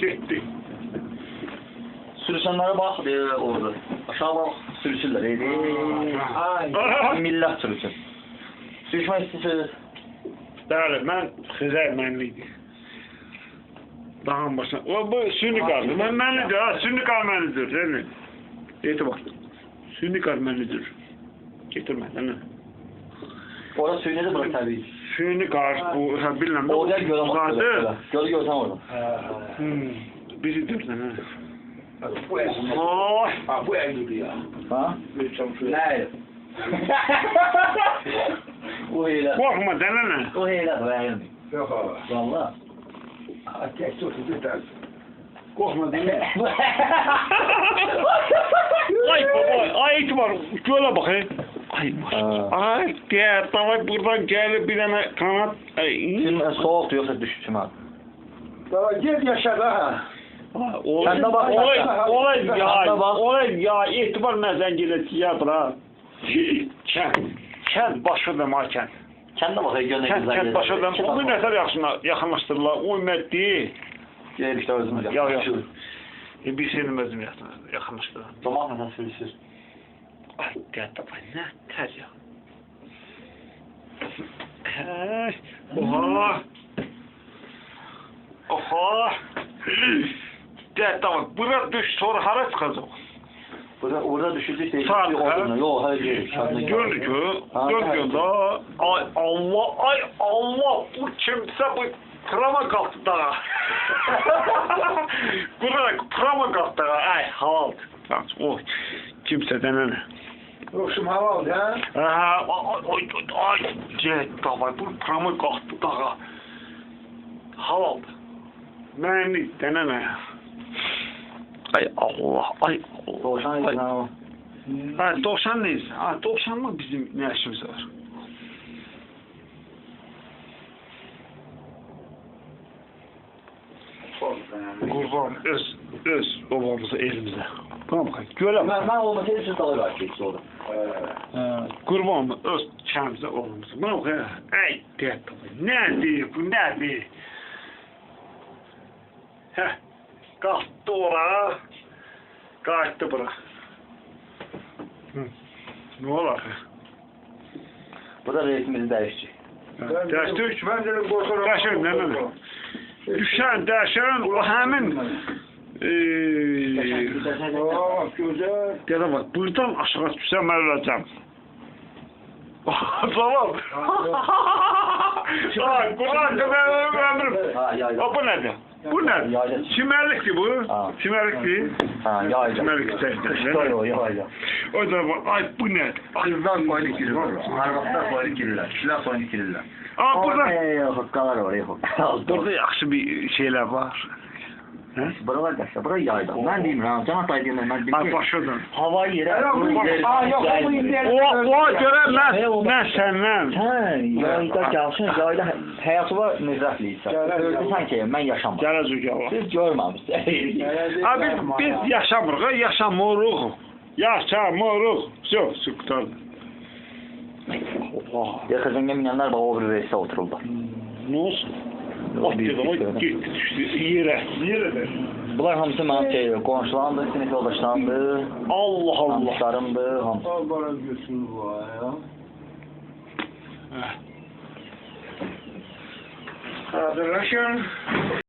Gitti. Sürüsənlərə bax, orada. Aşağı bax, sürüsürlər. Millət sürüsün. Sürüşmək istəyirsiniz? Bəli, mən Xizər mənliydim. Dağın başına. O, bu sünni qardır. Mən mənlidir, ha, sünni qar mənlidir. Sənin. Etibar. Sünni qar mənlidir. Getirməkdən, ha. Orada sürünədir, bura təbii. Sünni qar, bu, hə, bilməm. Orada görəm, görsən orada. Bizi dördən, ha. Bu eğildi. Oy! Bu eğildi ya. Ha? Ne? O heylə. Qorxma, dənənə. O heylədir, bəyəm. Yok abi. Valla. Tek tuttu bir tane. Qorxma, dənənə. Ay baba, ay etibar, gölə bax, Ay maşallah. Ay, diğer davay buradan gelip bir tane kanat. Şimdi soğuktu yoksa düştüm abi. Daha gel yaşa daha. Sen de bak. Olay ya, etibar nəzən gelesi ya bura. Kənd başıdır ma kənd. Kənd də bax, gönlə güzel. Kənd başıdır. Bu nəsər yaxınlaşdırırlar, o ümətdir. Gel işte özümüz yaxınlaşdırırlar. Bir şeyim özüm yaxınlaşdırırlar. Zaman nəsən sürüsür. Ay, qədə bay, nə tər ya. Oha. Oha. Qədə bay, bura düş, sonra hara çıxacaq? Orada düşürdük de. Sağ ol. Yok, hayır geri. Gördük da. Ay Allah, bu kimse bu krama kalktı da. Krama kalktı da. Ay halt. O kimseden ne? Yokşum hava oldu ha. Ay, davay, bu krama kalktı da. Halt. Məni denene. Ay Allah. Doğuşan izin ama. Ha, 90'lıyız. Ha, 90 mı bizim ne işimiz var? Kurban öz babamıza elimize. Buna bakın. Göle bak. Ben olmasaydı siz dalga açtık sonra. Kurban öz kendimize oğlumuza. Buna bakın. Ey dert baba. Nerede bu nerede? Heh. Kalktı oraya. Kalktı bura. Ne olur? Bu da reisimizi değişecek. Değiştir. Ben dedim korkarım. Değişir, ne? Düşen, değişen, o hemen Güzel. Dede bak, buradan aşağı düşsem ben öleceğim. Tamam. Kur'an ömrüm. Bu nedir? Bu nedir? Çimerlikti bu. Çimerlikti. Ha, yayla. Çimerlikti. Yayla. O da bak, ay bu nedir? Kızlar boynu girirler. Arvaqlar boynu girirler. Kişiler boynu girirler. Aa burada. Hıkkalar var, hıkkalar. Burada yaxşı bir şeyler var. Buralar kaçta, burayı yayla. Ben diyeyim Ramazan, Can Atay diyeyim ben. Ay başladım. Hava yeri. O görəm mən səndən. Hə, yayda gəlsin, yayda həyatı var nizrətliysə. Sanki mən yaşamam. Gələcək ya. Siz görməmişsiniz. Abi biz yaşamırıq, yaşamırıq. Yaşamırıq. Yox, sıqtardı. Yaxızınca minyanlar bax o bir reisdə otururlar. Ne olsun? O gitti düştü yere. Neredir? Bunlar hamısı mənim qonşularımdır, sinif yoldaşlarımdır. Allah Allah. Tanışlarımdır, hamısı. Al bana götür bu ya. Hazırlaşın.